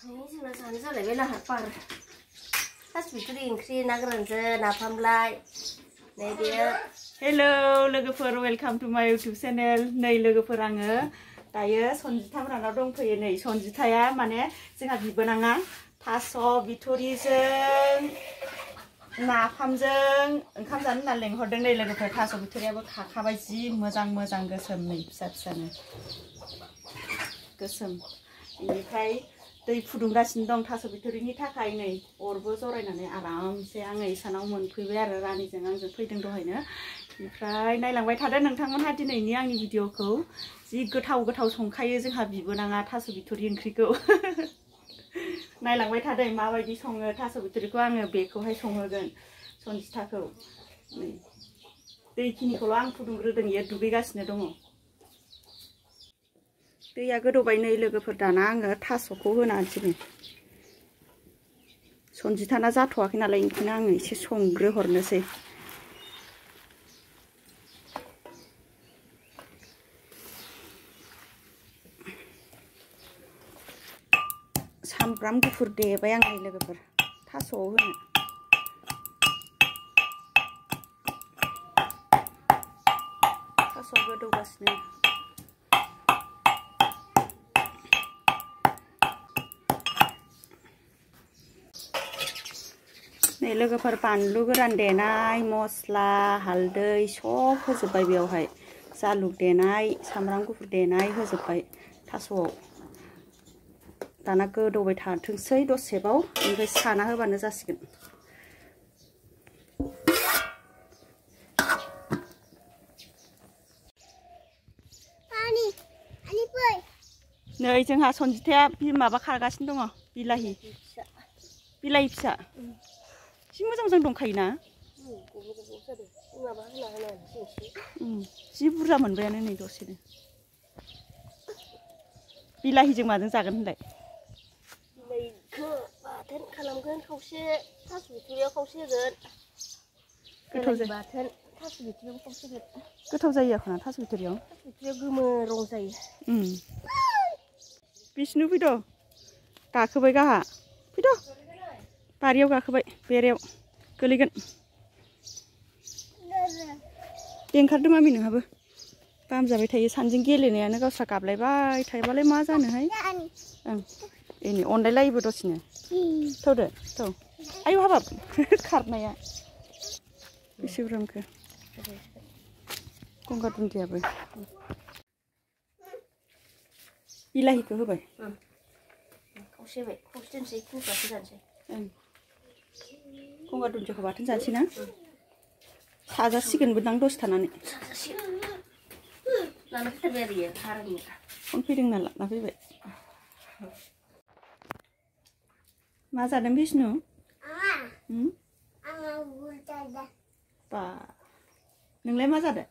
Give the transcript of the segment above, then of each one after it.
जोंना जानो जालायबाय लाहार फाहार थास बिथुरि ओंख्रि ना गोरानजों नाफामलाय नै बेयो हेलौ लोगोफोर वेलकाम टू माय यूट्यूब चैनल नै लोगोफोर आङो दायो सनजिता मोनानाव दंफैयो नै सनजिताया माने जोंहा बिबोनाङा थास बिथुरिजों नाफामजों ओंखाम जानो होनना लेंहरदों नै लोगोफोर थास बिथुरियाबो खाखाबाय जि मोजां मोजां गोसोम नै फिसा फिसानो गोसोम बेनिफ्राय दै फुदुंगासिनो दं थास बिथुरिनि थाखाय नै अरबो जरायनानै आरामसे आङो इसानाव मोनफैबाय आरो रानिजों आंजों फैदों दहायनो ओमफ्राय नायलांबाय थादो नोंथांमोनहा दिनैनि आंनि भिडिअखौ जि गोथाव गोथाव संखायो जोंहा बिबोनाङा थास बिथुरि ओंख्रिखौ नायलांबाय थादों माबायदि सङो थास बिथुरिखौ आङो बेखौहाय संहोगोन सनजिताखौ नै दैखिनिखौल आं फुदुंग्रोदों इयो दुगैगासिनो दङ दैया गोदौबाय नै लोगोफोर दाना आङो थासखौ होना होनसै सनजिताना जाथ'वाखै नालाय ओंखायनो आङो एसे संग्रोहरनोसै सामब्राम गुफुर देबाय आं नै लोगोफोर थास'आव होनो थास'आ गोदौगासिनो नै लोगोफोर बानलु गोरान देनाय मस्ला हालदै सब होजोब्बाय बेयावहाय जालुक देनाय सामब्राम गुफुर देनाय होजोब्बाय थास'आव दाना गोदौबाय थाथोंसै दसेबाव ओमफ्राय साना होबानो जासिगोन नै जोंहा सनजिताया माबा खागासिनो दङ बिलाहि फिसा जि मोजां मोजां दंखायोना जि बुरजा मोनबायानो नै दसेनो बिलाहिजों माजों जागोन होनलाय बिलाइखौ बाथोन खालामगोन खावसे थास बिथुरियाव खावसे होगोन गोथाव जायो बाथोन थास बिथुरियाव खावसे होगोन गोथाव जायो आरोना थास बिथुरियाव गोमो रं जायो बिष्णु फैद' गाखोबाय गाहा फैद' बारियाव गाखोबाय बेरायाव गोलैगोन दे ओंखारदो मामि नोंहाबो बामजाबाय थायो सानैजों गेलेनायानो गावस्रा गाबलायबाय थायोबालाय मा जानोहाय ओं एनै अनलायलायोबो दसेनो थौदो थौ आयौ हाबाब खारनाया बेसे बुरजामखो गंगार दुन्दियाबो बिलाहिखौ होबाय खावसे होबाय खावसे दोनसै खुंख्रासो जानोसै गंगार दुन्दियाखौ बाथोन जानोसै ना साजासिगोनबो दां दसे थानानै लाना फैथारबाय आरो इयो हारानि फन फैदों ना लाना फैबाय मा जादों बिष्णु बा नोंलाय मा जादों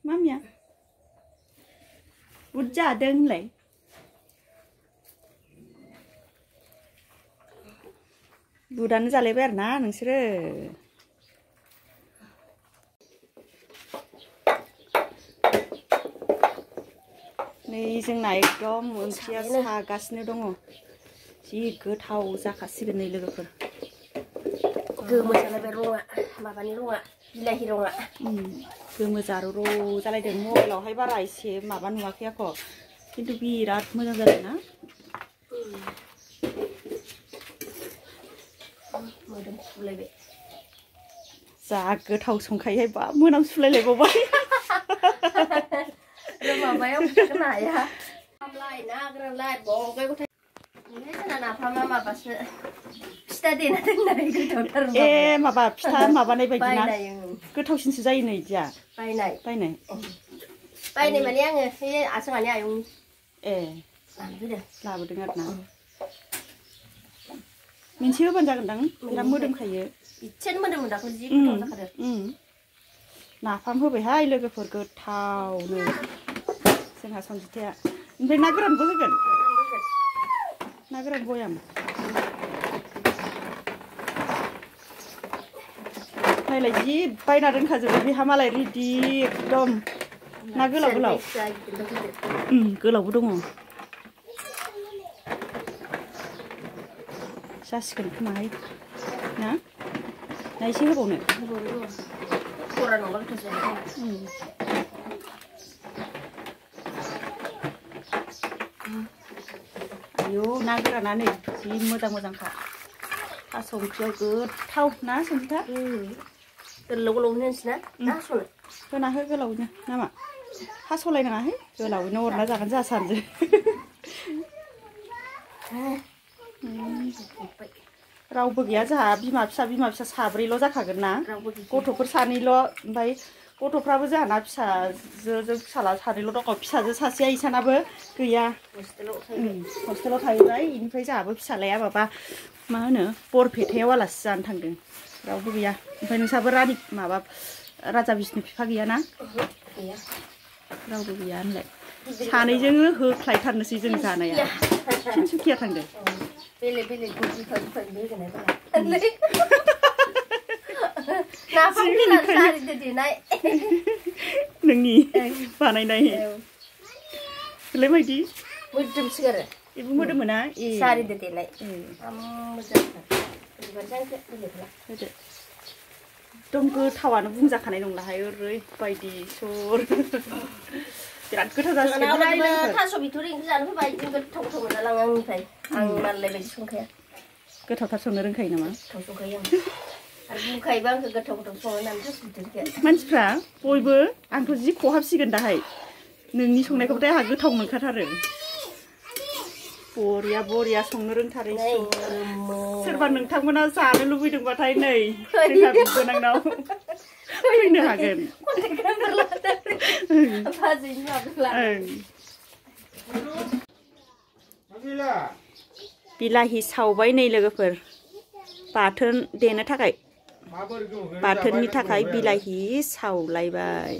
मामिया बुद जादों होनलाय बुदानो जालायबाय आरो ना नोंसोरो नै जोंना एकदम ओंख्रिया सागासिनो दङ जि गोथाव जाखासिगोन नै लोगोफोर गोमो जालायबाय रङा माबानि रङा बिलाहि रङा गोमो जारौ जालायदों मबाइलावहाय बारा एसे माबा नुवाखै आख' खिन्थु बिराद मोजां जादों ना मोदोमफ्रुलायबाय जा गोथाव संखायोहाय बा मोनामसुलायलायबावबाय माबायाव थागोन हाया नाफामलाय ना गोरानलाय बंगाय गथाय जोंना नाफामा माबासो फिथा देना दोननाय गोथावथार ए माबा फिथा माबानाय बायदि ना गोथावसिनसो जायो नै इदिया बायनाय माने आङो बे आसोमानि आयंनि ए लाबोदों आरो ना मोनसे होबानो जागोनदां बिराद मोदोमखायो इसेनो मोदोमो दाखौ जि गोथाव जाखादों नाफाम होबायहाय लोगोफोर गोथावनो जोंहा सनजिताया ओमफ्राय ना गोरानबो होगोन ना गोरान बयाम नायलाय जि बायना दोनखाजोबो बेहा मालाय रेडि एकदम ना गोलाव गोलावबो दङ जासिगोन खोमाहाय ना ना एसे होबावनो खरा नङाबा गोथाव जायो आयौ ना गोराना नै जि मोजां मोजांखा थास' ओंख्रियाव गोथाव ना संथा गोलाव गोलाव होनोसैना ना हास'नो होना हो गोलावनो नामा हास'लायनाङाहाय गोलावैनो अरना जागोन जोंहा सानजों रावबो गैया जोंहा बिमा फिसा साब्रैल' जाखागोन ना गथ'फोर सानैल' ओमफ्राय गथ'फ्राबो जोंहाना फिसाजोजों फिसाला सानैल' दङ फिसाजो सासेया इसानाबो गैया हस्टेलाव थाहैबाय बेनिफ्राय जोंहाबो फिसालाया माबा मा होनो बरपेटायाव आलासि जानो थांदों रावबो गैया ओमफ्राय नोंसाबो रानि माबा राजा बिष्णु बिफा गैयाना रावबो गैया होनलाय सानैजोंनो होख्लायथारनोसै जों जानाया तिनसुकिया थांदों बेलेग नाफाम देनाय नोंनि बानायनाय बेलाय मायदि मोदोमसोगारो बेबो मोदोमो ना सारिदो देनाय मोजां एकदम गोथावानो बुंजाखानाय नंलाहाय ओरैबायदि सर बिराद गोथाव जासिगोन थास' बिथ'रि ओंख्रि जानो फैबाय गोथाव मोनलाङो आंनिफ्राय आं मालाय बायदि संखाया गोथावथार संनो रोंखायो नामा गोथाव संखायो आं आरो बुंखायोबा आंखौ गोथाव सङो होननानै थास' बिथ'रिखौ मानसिफ्रा बयबो आंथ' जि खहाबसिगोन दाहाय नोंनि संनायखौथाय आंहा गोथाव मोनखाथारो बरिया संनो रोंथारै सोरबा नोंथांमोना जानो लुबैदोंबाथाय नै जोंहा बिबोनांनाव फैनो हागोन बिलाहि सावबाय नै लोगोफोर बाथोन देनो थाखाय बाथोननि थाखाय बिलाहि सावलायबाय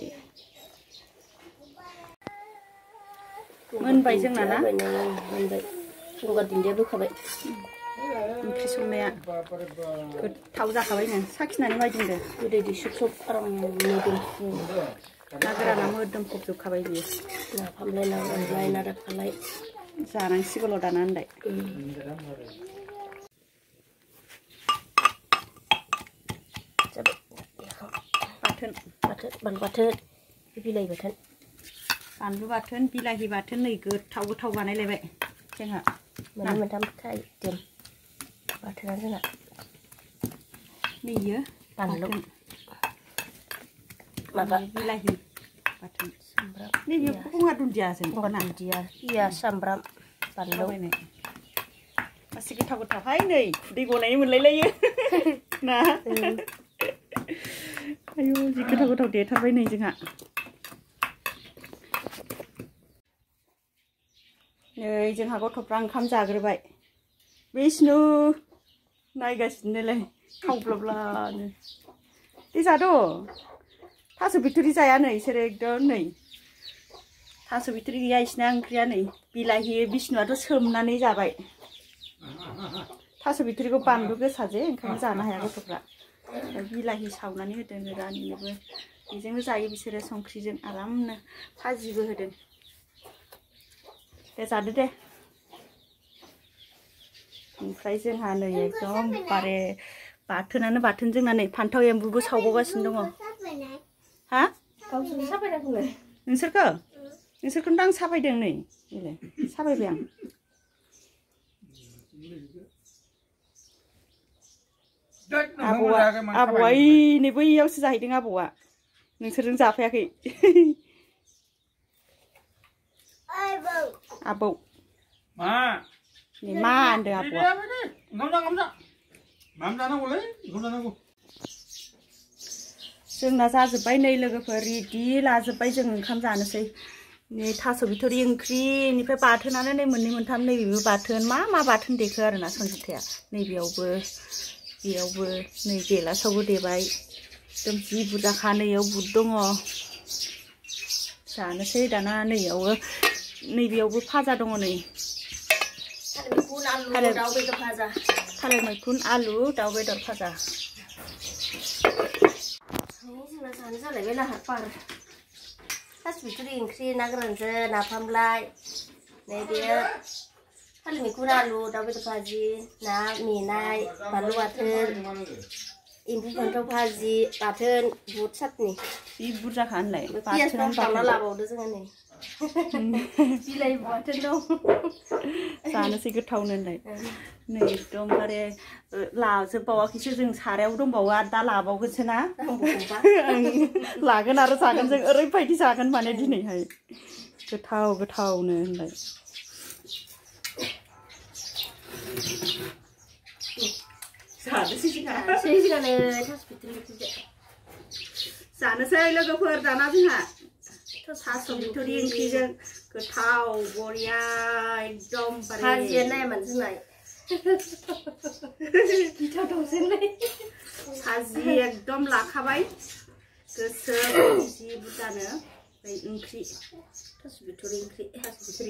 मोनबाय जोंना ना मोनबाय गंगार दुन्दिया बोखाबाय ओंख्रि संनाया गोथाव जाखाबायनो साखिनानै मायदिंदो गोदै सब आराम मोदोमफ्रु ना गोराना मोदोमफबजोबखाबाय बियो नाफामलाय नांलाय ना दाखालाय जानांसिगौल' दाना होनलाय बानलु बाथोन बिलाहि बाथोन बानलु बाथोन बिलाहि बाथोन नै गोथाव बानायलायबाय जोंहा मोननै मोनथाम थाइटेम बाथोना जोंना नैयो बानलु माबा बिलाहि बाथोन सामब्राम नैबे गंगार दुन्दियाजों गंगार दुन्दिया पियाज सामब्राम बानलु गासै गोथावहाय नै खुदै गनाय मोनलायलायो ना आयौ जि गोथाव देथारबाय नै जोंहा नै जोंहा गथ'फ्रा ओंखाम जाग्रोबाय बिष्णु नायगासिनोलाय खावब्लाब्लानो दे जाद' थास' बिथ'रि जाया नै इसोरो एकदम नै थास' बिथ'रि गैया इसिना ओंख्रिया नै बिलाहि बिष्णुआथ' सोमनानै जाबाय थास' बिथ'रिखौ बानलु गोसा जे ओंखायनो जानो हाया गथ'फ्रा बिलाहि सावनानै होदों रानिनोबो बेजोंनो जायो बिसोरो संख्रिजों आरामनो भाजिबो होदों दे जादो दे ओमफ्राय जोंहा नै एकदम बारे बाथोनानो बाथोन जोंना नै फान्थाव एम्बुबो सावबावगासिनो दङ हा नोंसोरखौनो आं साफायदों नै साफायबाय आं आबौआ नै बैयावसो जाहैदों आबौआ नोंसोरजों जाफायाखै आबौ मा होनदों आबौआ जोंना जाजोब्बाय नै लोगोफोर रेडि लाजोब्बाय जों ओंखाम जानोसै नै थास' बिथ'रि ओंख्रिनिफ्राय बाथोनानो नै मोननै मोनथाम नैबेबो बाथोन मा बाथोन देखो आरोना संजिथाया नैबेयावबो बेयावबो नै गेलासावबो देबाय एकदम जि बुरजाखा नैयाव बुद दङ जानोसै दाना नैबेयावबो फाजा दङ नै थालिर मैखुन आलु दाउ बेदर फाजा जोंना जानो जालायबाय लाहार फाहार थास' बिथ'रि ओंख्रि ना गोरानजों नाफामलाय नै बेयो थालिर मैखुन आलु दाउ बेदर भाजि ना मेनाय बानलु बाथोन एम्फौ फान्थाव भाजि बाथोन बुट चाटनि बे बुरजाखा होनलाय पियासफ्रा खावना लाबावदो जोङो नै बिलाइ बाथोन दं जानोसै गोथावनो होनलाय नै एकदमबारे लाजोबबावाखैसो जों सारायाव दंबावो आरो दा लाबावगोनसो ना लागोन आरो जागोन जों ओरैबायदि जागोन माने दिनैहाय गोथाव गोथावनो होनलाय जानोसै लोगोफोर दाना जोंहा थास' बिथ'रि ओंख्रिजों गोथाव बरिया एकदम भाजिया नायामोन जोंना गिथावथावसोलै भाजि एकदम लाखाबाय गोसो जि बुरजानो ओमफ्राय ओंख्रि थास' बिथ'रि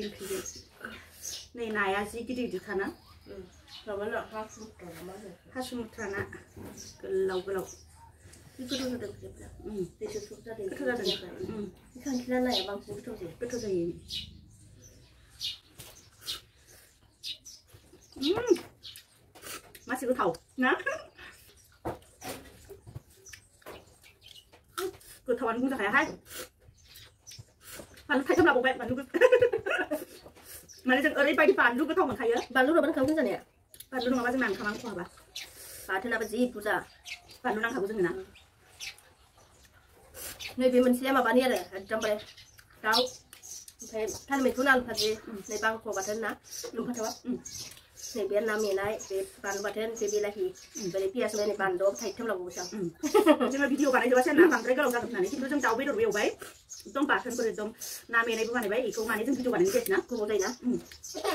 ओंख्रिजों नै नाया जि गिदिर गिदिरखाना हासुमुथ्रा ना गोलाव गोलाव गोथाव जादों दैसो सब जादों गोथाव जादों खांखिला नाया बांसिन गोथाव जायो मासे गोथाव ना गोथावानो बुंजाखायाहाय बानलु थाइथाम लाबावबाय बानलु माने जों ओरैबायदि बानलु गोथाव मोनखायो बानलु नङाबा ओंखाम जानाया बानलु नङाबा जोंना ओंखामानो खहाबा बाथोनाबो जि बुरजा बानलु नांखागौ जोंनो ना नैबे मोनसेया माबानि आरो एकदमबारे दाउ ओमफ्राय थालिर मैखुन आलु भाजि नै बांख' बाथोन ना लुमफाथावा नैबे ना मेनाय बे बानलु बाथोन बे बिलाहि ओमफ्राय पियास होनाय बानलु थाइथाम लाबावोसो आं जोङो भिडिअ बानायजोबासै ना बांद्राय गोलाव जागोन होननानै खिन्थु जों दाउ बेदरबो एवबाय एकदम बाथोनफोर एकदम ना मेनायबो बानायबाय बेखौ माने जों भिडिअ बानायनाय जायासै ना गोबाव जायोना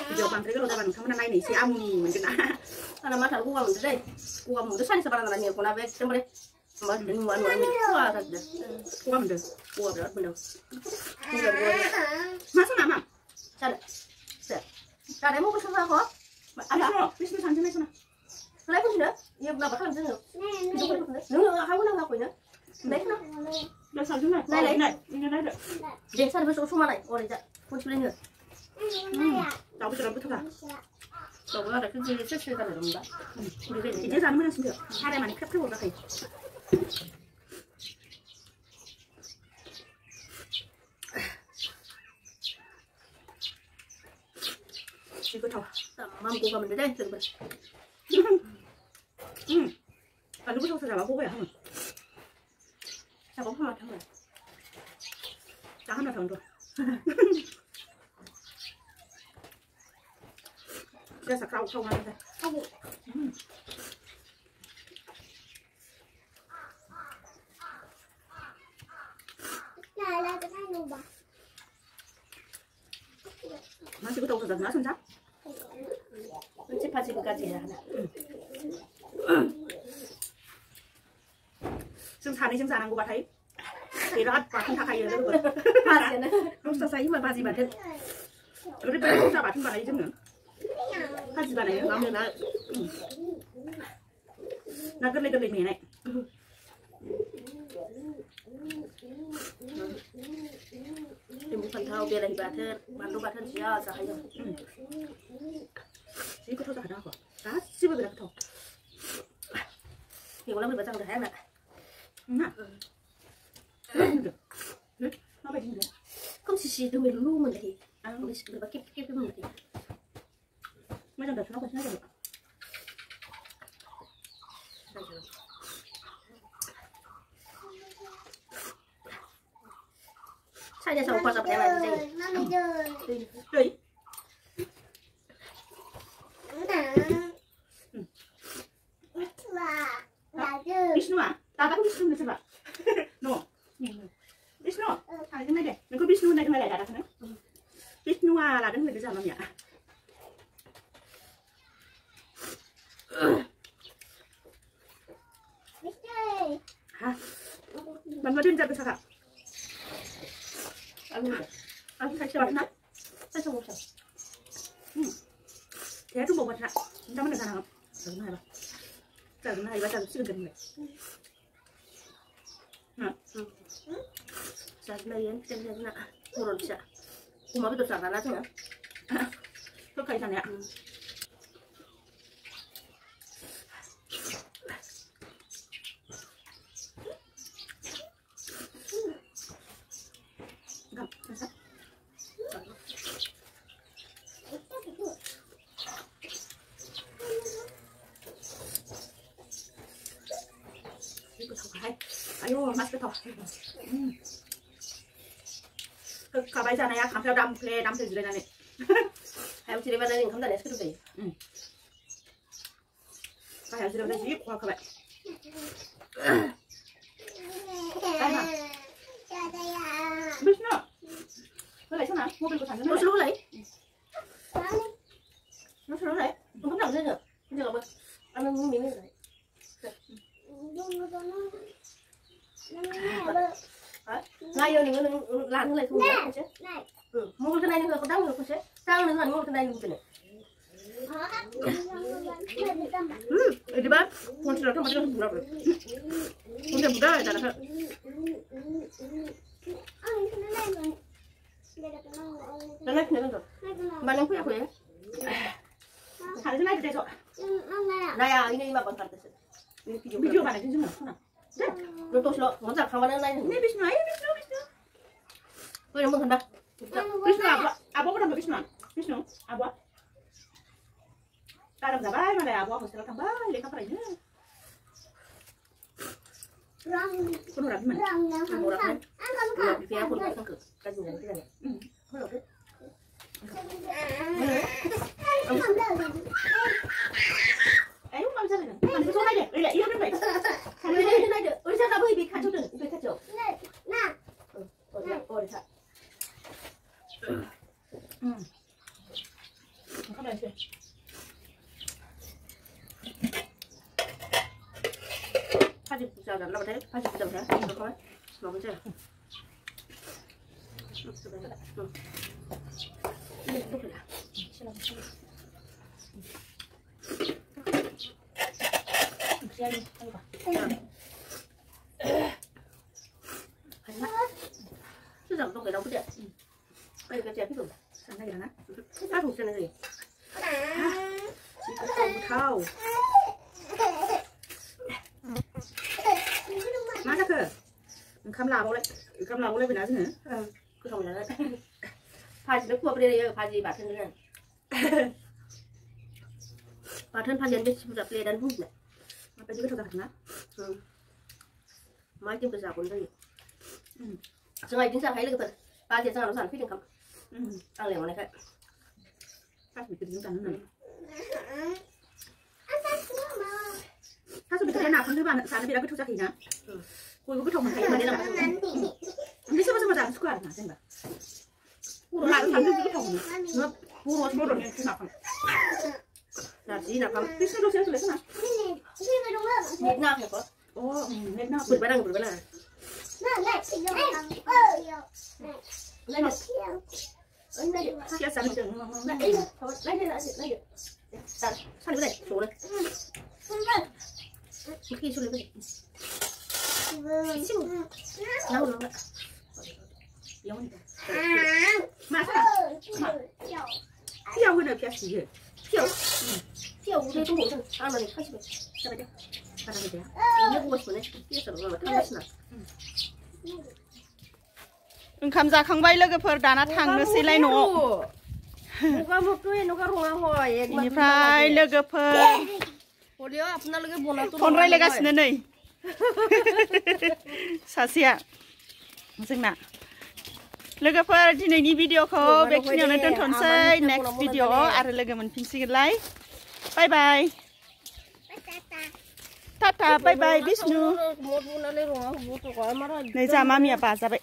भिडिअ बांद्राय गोलाव जाबा नोंथांमोना नायनो एसे आमुनि मोनगोन ना आंना माथाखौ गगा मोनदों दै गगा मोनदों सानैसो बारा नालाय मेगनाबो एकदमबारे नुवा नुवा खहा जाजोबदों गगा मोनदों गगा बिराद मोनदों मा सना मा जानो जानाय मबाइल खालामो आरो बिसिनि सानजों नायसना लाय फैनो इयो माबा खालाम जोङो नोङो आखाइखौ नांलाखैनो नायखोना दा सानजों नायलाय नायदो दे सानैबो समानाय ओरैजा फुसुलिनो दाउ बेदरा गोथावखा दाउबो आरो खनसे सेसे जानो दंबा बिदि जानो मोजांसिनसो साराय माने ख्रेब ख्रेब जाखायो जि गोथाव माम गगा मोनदों दै लोगोफोर बानलु गोथावसो जाबा गगाया हामो साबाव हामा थाङो जाहोना थांथ' Just a crowd show one day. Masih tahu sudah nggak sunca? Nanti pasti bekerja ya. Sunca nih sunca nanggu batai. Tidak batin tak kaya dulu. Pasti na. Harus selesai mah pasti batin. Udah berapa sunca batin batai juga? Pasti batai. Kamu nak? Nak gerle mana? Ibu kan tahu biar lagi batin, mandu batin siapa sahaja. Sih kau tahu tak ada apa? Tak sih beberapa tahu. Yang orang berbaca udah enak. Nah. Apa ini? Kamu sisi itu melu mendaki. Aku sisi berbakip mendaki. Macam dah kenapa sih nak? Saya sama kuasa apa lagi sih? Doi. Wisnu ah? Tata aku Wisnu coba. No. Wisnu. Ah, ini deh. Nengko Wisnu naik mana ada kan? Wisnu ah, ada nggak di sana ya? Hah? Bantuin jadi bisa kak? Aku kasih warna. Saya coba coba. Dia tuh bawa warna. Entah mana sana. Sana apa? Sana apa? Sana sih gede. Nah. Sana yang kita nak turun sih. Cuma betul sana lah tuh. होखायो जानाया ayo mas cái thỏ cả bây giờ này khám theo đâm play đâm từ dưới này em chỉ đi vào đây mình không đặt để cái gì cái hàng dưới đây zip qua các bạn biết nữa nó lấy sao nào mua bên của thằng nó xuống lấy nó xuống lấy không làm gì nữa bây giờ ăn miếng này ngay giờ mình làm cái này không được chứ mua cái này nữa có đau được chứ sao nữa mua cái này như này đi ba con sẽ làm cái gì đó rồi con sẽ buka ada lah naik tu mana aku ya hari naik deh so naya ini mah bentar tu ini video mana sih mana nonton slow nonton kawan yang lain ini Wisnu oh yang mana Wisnu apa pernah Wisnu apa dalam zaman mana apa hostel tambah lek apa aja con orang mana orang dia pun tak sangka kaji nanti kan ayo mau jalan kan itu aja iya iya benar ini ada udah tak boleh bikin kacau tu bikin kacau nah oh dah không làm gì 파지 부자가 나와 돼 파지 부자 돼 이거 봐 먹으면 돼 이거 또 그래 싫어 siang ayo pak 수장 또 그래 보자 빨리 cái chén rồi sáng nay là nát ăn thuộc chân này không thao má chắc cơ cam lào bao lấy về nào chứ nữa cứ không là 파지 넣고 그래 파지 맛은 그냥 맛은 파지 안돼 싶으라 그래 난 후네 bây giờ cái thằng nào mai kiếm cái giả cuốn đây giờ ngày chính xác thấy là cái ba giờ nó sản phí được không ăn liền này cái phát bị cái gì nữa phát bị cái nào không thứ bạn sản bị đã cái thuốc gì nhá cô cái thùng mình thấy mà đây là đi xem mà giảm squat mà xem mà làm cái thùng nó mua rồi cái nào là gì nào không biết sao đâu xem rồi xem nào Việt Nam phải có Việt Nam bự bự này lấy chia sẻ được lấy đây sao cái này số này khi số này lâu lắm đấy mà theo cái này cái gì theo 우리 좀 보자 아 나는 80에 잡아줘 받아야 돼 이거 보고 싶네 끼어서 그러면 타고 ओंखाम जाखांबाय लोगोफोर दाना थांनोसैलाय न'आव 누가 먹고에 누가 롱아 호에 बेनिफ्राय लोगोफोर 어디요 앞날게 보나 또 phone रायलायगासिनो नै सासेया जोंना लोगोफोर दिनैनि भिडिअखौ बेखिनियावनो दोनथ'नोसै नेक्स्ट भिडिअ आरो लोगो मोनफिनसिगोनलाय बाय बाय टाटा बाय बाय बिष्णु नै जा मामिया बाजाबाय